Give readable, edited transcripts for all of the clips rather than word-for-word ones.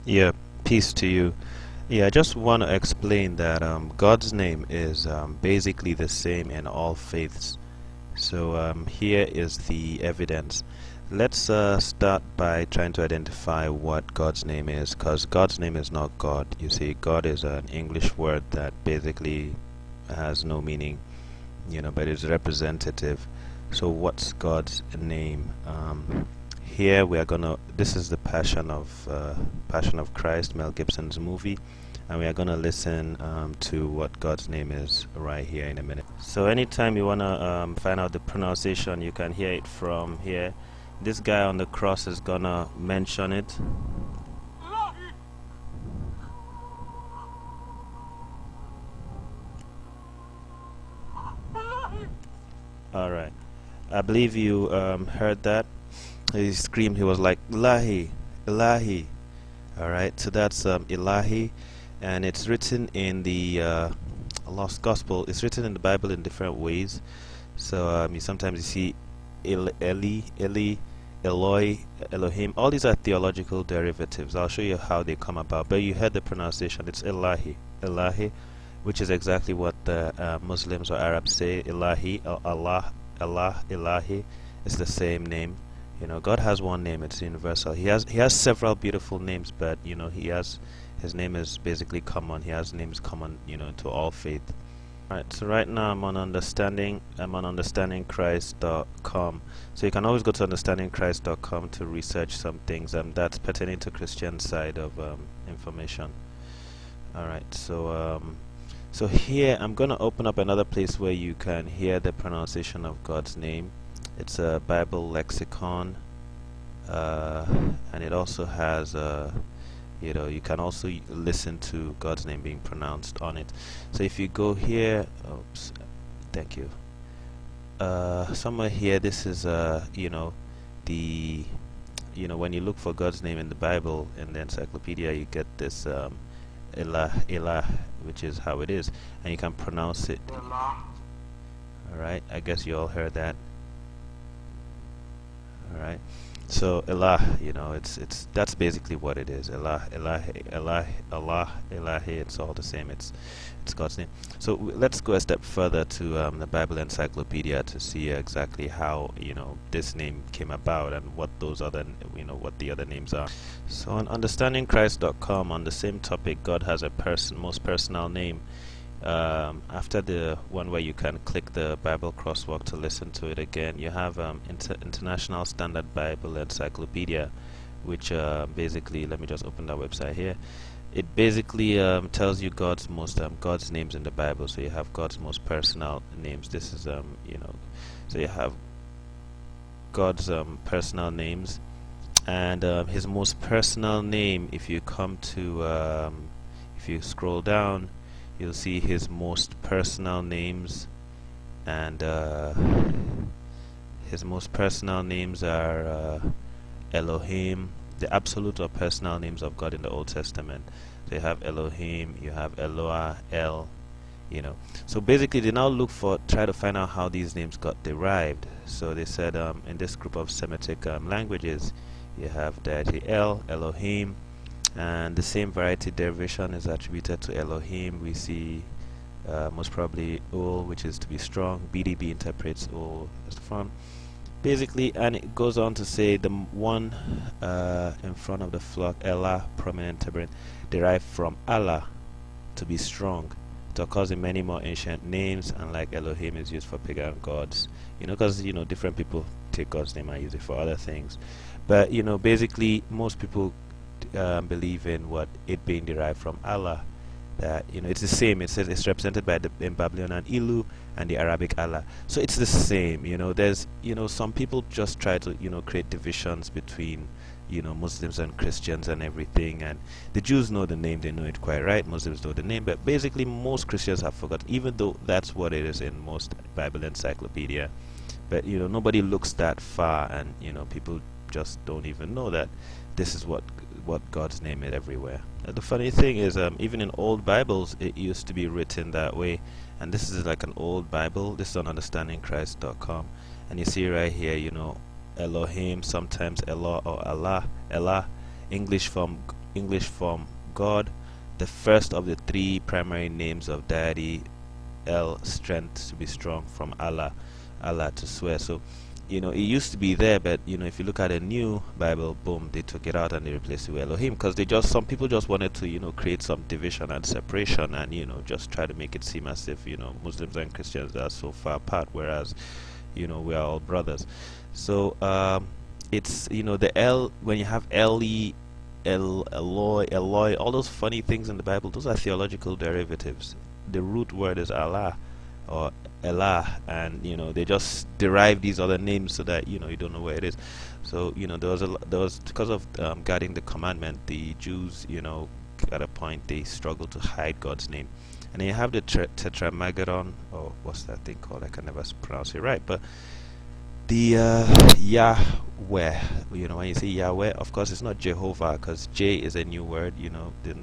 Yeah, peace to you. Yeah, I just want to explain that God's name is basically the same in all faiths. So here is the evidence. Let's start by trying to identify what God's name is, because God's name is not God. You see, God is an English word that basically has no meaning, but is representative. So what's God's name? Here we are gonna. This is the Passion of Christ, Mel Gibson's movie, and we are gonna listen to what God's name is right here in a minute. So anytime you wanna find out the pronunciation, you can hear it from here. This guy on the cross is gonna mention it. All right. I believe you heard that. He screamed. He was like, Ilahi, Ilahi. All right. So that's Ilahi, and it's written in the Lost Gospel. It's written in the Bible in different ways. So sometimes you see Eli Eloi Elohim. All these are theological derivatives. I'll show you how they come about. But you heard the pronunciation. It's Ilahi, Ilahi, which is exactly what the Muslims or Arabs say. Ilahi, Allah, Allah, Ilahi. It's the same name. God has one name. It's universal. He has several beautiful names, but his name is basically common. He has names common, to all faith. Alright, so right now I'm on understandingchrist.com. So you can always go to understandingchrist.com to research some things that's pertaining to Christian side of information. Alright, so here I'm going to open up another place where you can hear the pronunciation of God's name. It's a Bible lexicon, and it also has you can also listen to God's name being pronounced on it. So if you go here, oops, thank you. Somewhere here, this is the when you look for God's name in the Bible in the encyclopedia, you get this Elah, which is how it is, and you can pronounce it. All right, I guess you all heard that. All right. So Elah, it's that's basically what it is. Elah, Allah, Ilahi. It's all the same. It's God's name. So let's go a step further to the Bible Encyclopedia to see exactly how this name came about and what those other what the other names are. So on understandingchrist.com, on the same topic, God has a most personal name. After the one where you can click the Bible crosswalk to listen to it again, you have International Standard Bible Encyclopedia, which basically, let me just open that website here. It basically tells you God's names in the Bible. So you have God's most personal names. This is so you have God's personal names, and his most personal name. If you come to if you scroll down, you'll see his most personal names, and his most personal names are Elohim, the absolute or personal names of God in the Old Testament. So you have Elohim, you have Eloah, So basically they now try to find out how these names got derived. So they said in this group of Semitic languages, you have deity Elohim, and the same variety derivation is attributed to Elohim. We see most probably Ul, which is to be strong. BDB interprets Ul as the front. Basically, and it goes on to say the one in front of the flock, Elah, prominent terebinth, derived from Allah, to be strong. It occurs in many more ancient names, and like Elohim is used for pagan gods. Because different people take God's name and use it for other things. But basically, most people believe in it being derived from Allah. That it's the same. It says it's represented by in Babylonian Ilu and the Arabic Allah. So it's the same. There's some people just try to create divisions between Muslims and Christians and everything. And the Jews know the name; they know it quite right. Muslims know the name, but basically most Christians have forgotten, even though that's what it is in most Bible encyclopedia. But nobody looks that far, and people just don't even know that this is what God's name is everywhere. The funny thing is, even in old Bibles, it used to be written that way. And this is like an old Bible. This is on understandingchrist.com, and you see right here, Elohim, sometimes Eloh or Allah, English form English form God, the first of the three primary names of deity, El, strength, to be strong, from Allah, Allah, to swear. So it used to be there, but if you look at a new Bible, boom, they took it out and they replaced it with Elohim, because some people just wanted to create some division and separation, and just try to make it seem as if Muslims and Christians are so far apart, whereas we are all brothers. So it's the El, when you have Eli, Eloi, all those funny things in the Bible, those are theological derivatives. The root word is Allah or Elah, and they just derive these other names so that you don't know where it is. So there was because of guarding the commandment, the Jews at a point they struggled to hide God's name. And then you have the tetramageddon, or what's that thing called? I can never pronounce it right, but the Yahweh, when you say Yahweh, of course it's not Jehovah, because J is a new word, the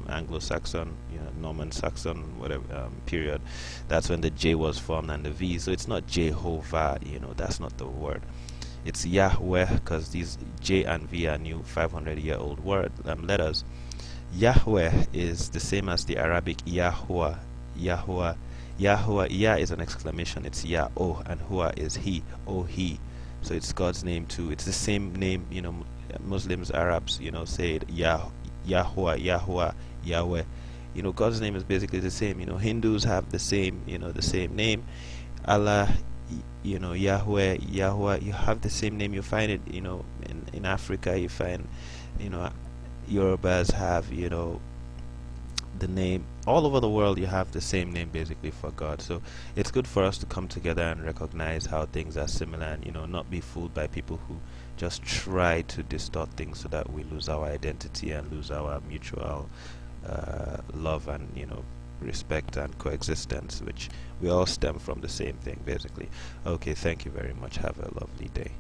Anglo-Saxon, Norman Saxon, whatever, period. That's when the J was formed, and the V, so it's not Jehovah, that's not the word. It's Yahweh, because these J and V are new 500-year-old letters. Yahweh is the same as the Arabic Yahuwah. Yahuwah, Yah is an exclamation, it's Yah, oh, and Hua is he, oh, he. So it's God's name too. It's the same name, Muslims, Arabs, say it, Yahuwah, Yahweh. God's name is basically the same. Hindus have the same name. Allah, Yahweh, Yahuwah, you have the same name. You find it, in Africa, you find, Yorubas have, the name. All over the world you have the same name basically for God. So it's good for us to come together and recognize how things are similar, and not be fooled by people who just try to distort things so that we lose our identity and lose our mutual love and respect and coexistence, which we all stem from the same thing basically. Okay, thank you very much. Have a lovely day.